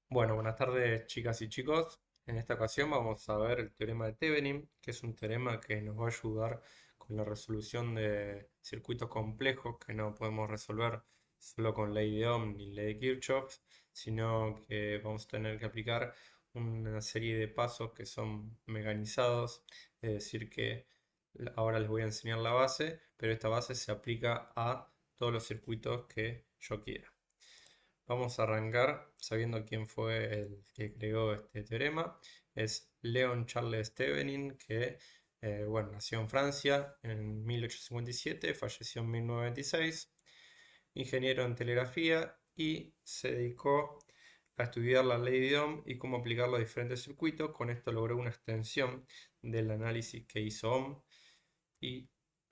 Bueno, buenas tardes chicas y chicos. En esta ocasión vamos a ver el teorema de Thevenin, que es un teorema que nos va a ayudar con la resolución de circuitos complejos que no podemos resolver solo con ley de Ohm ni ley de Kirchhoff, sino que vamos a tener que aplicar una serie de pasos que son mecanizados, es decir, que ahora les voy a enseñar la base, pero esta base se aplica a todos los circuitos que yo quiera. Vamos a arrancar sabiendo quién fue el que creó este teorema. Es Leon Charles Thevenin, que bueno, nació en Francia en 1857, falleció en 1926, ingeniero en telegrafía y se dedicó a estudiar la ley de Ohm y cómo aplicarlo a diferentes circuitos. Con esto logró una extensión del análisis que hizo Ohm y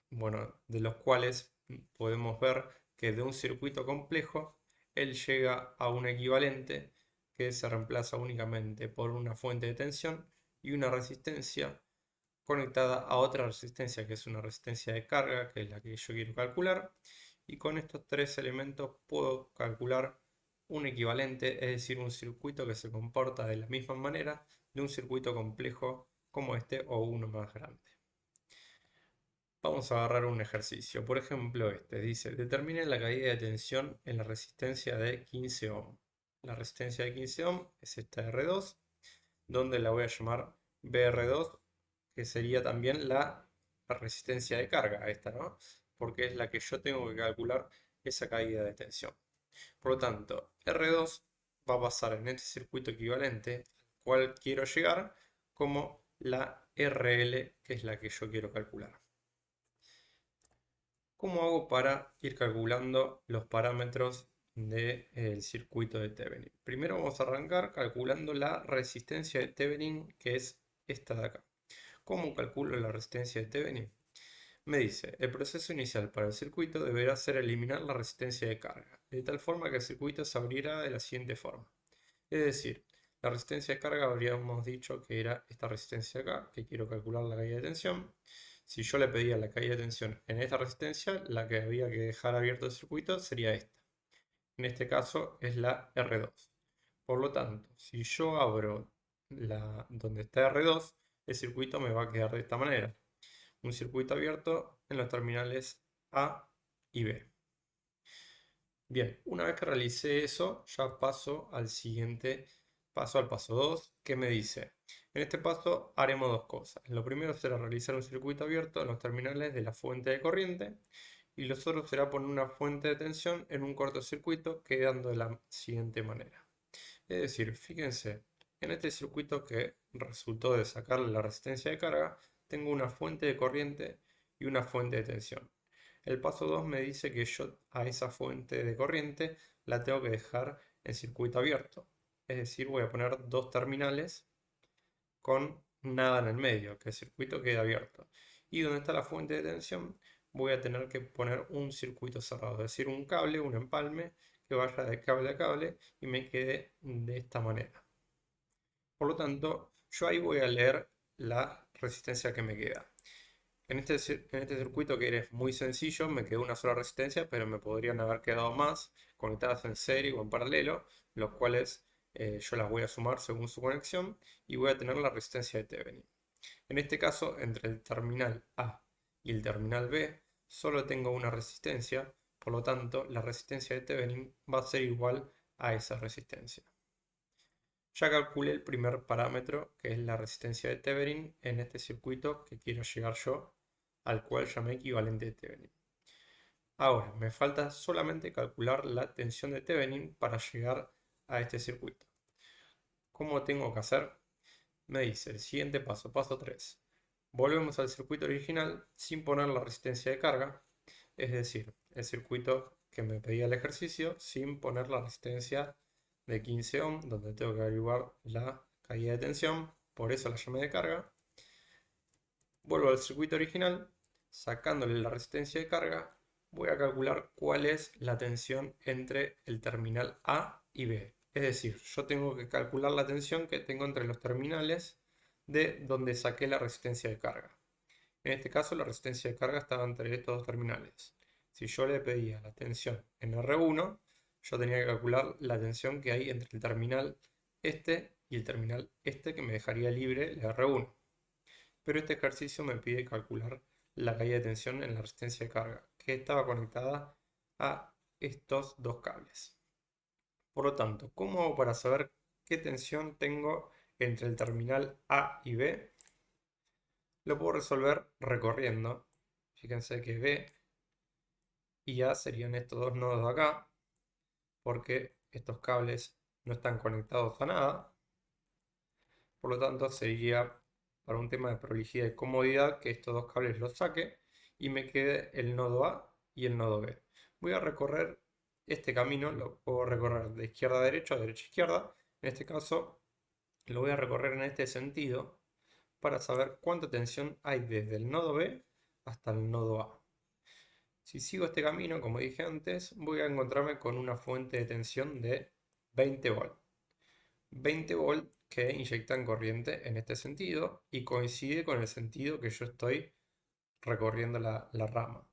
bueno, de los cuales podemos ver que de un circuito complejo él llega a un equivalente que se reemplaza únicamente por una fuente de tensión y una resistencia conectada a otra resistencia que es una resistencia de carga, que es la que yo quiero calcular, y con estos tres elementos puedo calcular un equivalente, es decir, un circuito que se comporta de la misma manera de un circuito complejo como este o uno más grande. Vamos a agarrar un ejercicio. Por ejemplo, este dice, determine la caída de tensión en la resistencia de 15 ohm. La resistencia de 15 ohm es esta R2, donde la voy a llamar BR2, que sería también la resistencia de carga, esta, ¿no? Porque es la que yo tengo que calcular esa caída de tensión. Por lo tanto, R2 va a pasar en este circuito equivalente al cual quiero llegar como la RL, que es la que yo quiero calcular. ¿Cómo hago para ir calculando los parámetros del circuito de Thevenin? Primero vamos a arrancar calculando la resistencia de Thevenin, que es esta de acá. ¿Cómo calculo la resistencia de Thevenin? Me dice, el proceso inicial para el circuito deberá ser eliminar la resistencia de carga, de tal forma que el circuito se abrirá de la siguiente forma. Es decir, la resistencia de carga habríamos dicho que era esta resistencia acá, que quiero calcular la caída de tensión. Si yo le pedía la caída de tensión en esta resistencia, la que había que dejar abierto el circuito sería esta. En este caso es la R2. Por lo tanto, si yo abro donde está R2, el circuito me va a quedar de esta manera. Un circuito abierto en los terminales A y B. Bien, una vez que realicé eso, ya paso al siguiente paso, al paso 2, que me dice, en este paso haremos dos cosas. Lo primero será realizar un circuito abierto en los terminales de la fuente de corriente y lo otro será poner una fuente de tensión en un cortocircuito quedando de la siguiente manera. Es decir, fíjense, en este circuito que resultó de sacarle la resistencia de carga, tengo una fuente de corriente y una fuente de tensión. El paso 2 me dice que yo a esa fuente de corriente la tengo que dejar en circuito abierto. Es decir, voy a poner dos terminales con nada en el medio, que el circuito quede abierto. Y donde está la fuente de tensión, voy a tener que poner un circuito cerrado, es decir, un cable, un empalme que vaya de cable a cable y me quede de esta manera. Por lo tanto, yo ahí voy a leer la resistencia que me queda. En este circuito que es muy sencillo, me quedó una sola resistencia, pero me podrían haber quedado más conectadas en serie o en paralelo, los cuales yo las voy a sumar según su conexión y voy a tener la resistencia de Thevenin. En este caso, entre el terminal A y el terminal B, solo tengo una resistencia, por lo tanto, la resistencia de Thevenin va a ser igual a esa resistencia. Ya calculé el primer parámetro, que es la resistencia de Thevenin en este circuito que quiero llegar yo, al cual llamé equivalente de Thevenin. Ahora, me falta solamente calcular la tensión de Thevenin para llegar a este circuito. ¿Cómo tengo que hacer? Me dice el siguiente paso, paso 3. Volvemos al circuito original sin poner la resistencia de carga, es decir, el circuito que me pedía el ejercicio sin poner la resistencia de 15 ohm, donde tengo que averiguar la caída de tensión, por eso la llamé de carga. Vuelvo al circuito original, sacándole la resistencia de carga, voy a calcular cuál es la tensión entre el terminal A y B. Es decir, yo tengo que calcular la tensión que tengo entre los terminales de donde saqué la resistencia de carga. En este caso, la resistencia de carga estaba entre estos dos terminales. Si yo le pedía la tensión en R1, yo tenía que calcular la tensión que hay entre el terminal este y el terminal este que me dejaría libre la R1. Pero este ejercicio me pide calcular la caída de tensión en la resistencia de carga, que estaba conectada a estos dos cables. Por lo tanto, ¿cómo hago para saber qué tensión tengo entre el terminal A y B? Lo puedo resolver recorriendo. Fíjense que B y A serían estos dos nodos de acá, porque estos cables no están conectados a nada. Por lo tanto, sería para un tema de prolijidad y comodidad que estos dos cables los saque y me quede el nodo A y el nodo B. Voy a recorrer este camino, lo puedo recorrer de izquierda a derecha o derecha a izquierda. En este caso, lo voy a recorrer en este sentido para saber cuánta tensión hay desde el nodo B hasta el nodo A. Si sigo este camino, como dije antes, voy a encontrarme con una fuente de tensión de 20 volts. 20 volts que inyectan corriente en este sentido y coincide con el sentido que yo estoy recorriendo la rama.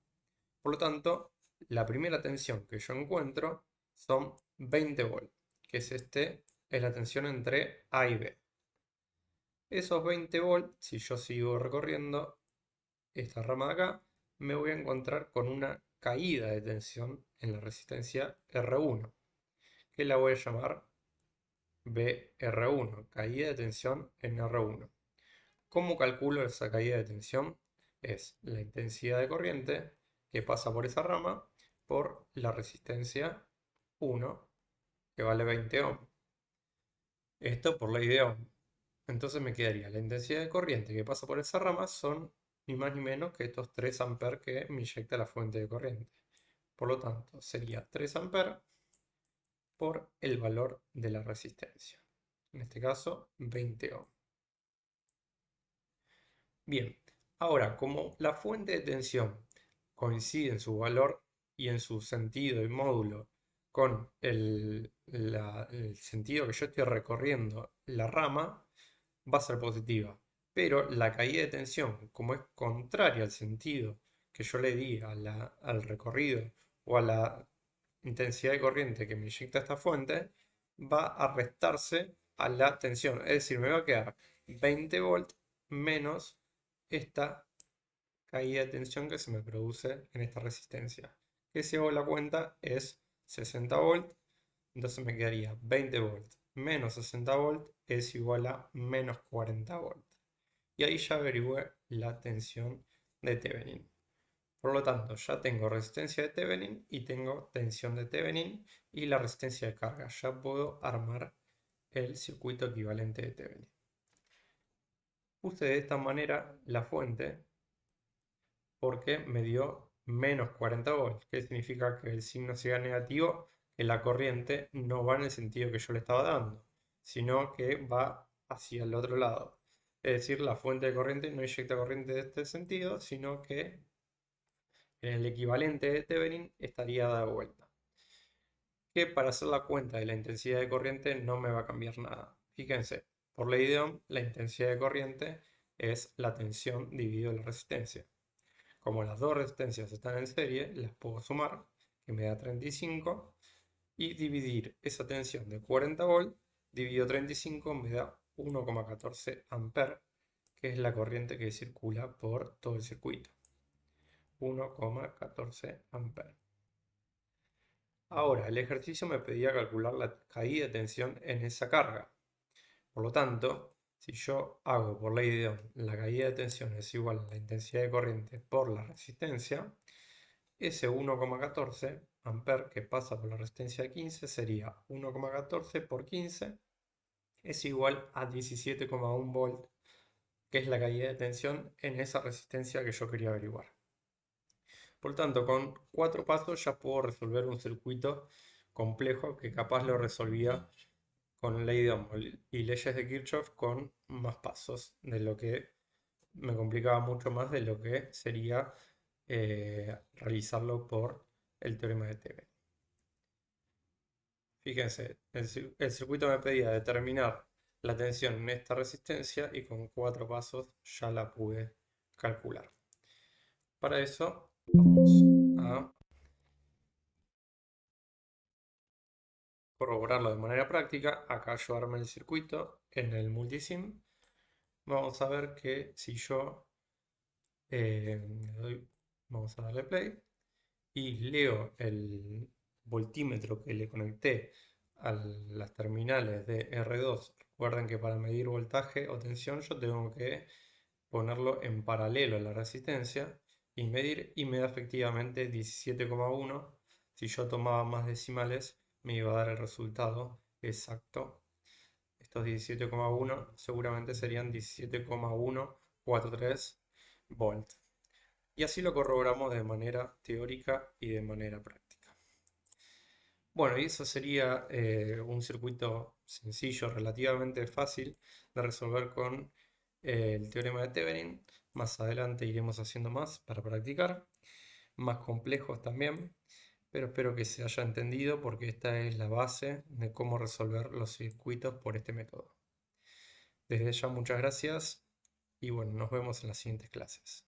Por lo tanto, la primera tensión que yo encuentro son 20 volts, que es la tensión entre A y B. Esos 20 volts, si yo sigo recorriendo esta rama de acá, me voy a encontrar con una caída de tensión en la resistencia R1, que la voy a llamar BR1, caída de tensión en R1. ¿Cómo calculo esa caída de tensión? Es la intensidad de corriente que pasa por esa rama por la resistencia 1, que vale 20 ohm. Esto por ley de Ohm. Entonces me quedaría la intensidad de corriente que pasa por esa rama son ni más ni menos que estos 3 amperes que me inyecta la fuente de corriente. Por lo tanto, sería 3 amperes por el valor de la resistencia. En este caso, 20 ohm. Bien, ahora, como la fuente de tensión coincide en su valor y en su sentido y módulo con el sentido que yo estoy recorriendo la rama, va a ser positiva. Pero la caída de tensión, como es contraria al sentido que yo le di al recorrido o a la intensidad de corriente que me inyecta esta fuente, va a restarse a la tensión. Es decir, me va a quedar 20 volts menos esta caída de tensión que se me produce en esta resistencia. Que si hago la cuenta es 60 volts, entonces me quedaría 20 volts menos 60 volts es igual a menos 40 volts. Y ahí ya averigüé la tensión de Thevenin. Por lo tanto, ya tengo resistencia de Thevenin y tengo tensión de Thevenin y la resistencia de carga. Ya puedo armar el circuito equivalente de Thevenin. Puse de esta manera la fuente porque me dio menos 40 volts, que significa que el signo sea negativo, que la corriente no va en el sentido que yo le estaba dando, sino que va hacia el otro lado. Es decir, la fuente de corriente no inyecta corriente de este sentido, sino que en el equivalente de Thevenin estaría dada vuelta. Que para hacer la cuenta de la intensidad de corriente no me va a cambiar nada. Fíjense, por ley de Ohm, la intensidad de corriente es la tensión dividido la resistencia. Como las dos resistencias están en serie, las puedo sumar, que me da 35, y dividir esa tensión de 40 volts, dividido 35 me da 1,14 amperes, que es la corriente que circula por todo el circuito. 1,14 amperes. Ahora, el ejercicio me pedía calcular la caída de tensión en esa carga. Por lo tanto, si yo hago por ley de Ohm la caída de tensión es igual a la intensidad de corriente por la resistencia, ese 1,14 amperes que pasa por la resistencia de 15 sería 1,14 por 15 es igual a 17,1 volt, que es la caída de tensión en esa resistencia que yo quería averiguar. Por tanto, con 4 pasos ya puedo resolver un circuito complejo que capaz lo resolvía con ley de Ohm y leyes de Kirchhoff con más pasos, de lo que me complicaba mucho más de lo que sería realizarlo por el teorema de Thevenin. Fíjense, el circuito me pedía determinar la tensión en esta resistencia y con 4 pasos ya la pude calcular. Para eso vamos a corroborarlo de manera práctica, acá yo armé el circuito en el multisim. Vamos a ver que si yo vamos a darle play y leo el voltímetro que le conecté a las terminales de R2. Recuerden que para medir voltaje o tensión yo tengo que ponerlo en paralelo a la resistencia y medir, y me da efectivamente 17,1. Si yo tomaba más decimales me iba a dar el resultado exacto. Estos 17,1 seguramente serían 17,143 volts. Y así lo corroboramos de manera teórica y de manera práctica. Bueno, y eso sería un circuito sencillo, relativamente fácil de resolver con el teorema de Thevenin. Más adelante iremos haciendo más para practicar, más complejos también, pero espero que se haya entendido porque esta es la base de cómo resolver los circuitos por este método. Desde ya muchas gracias y bueno, nos vemos en las siguientes clases.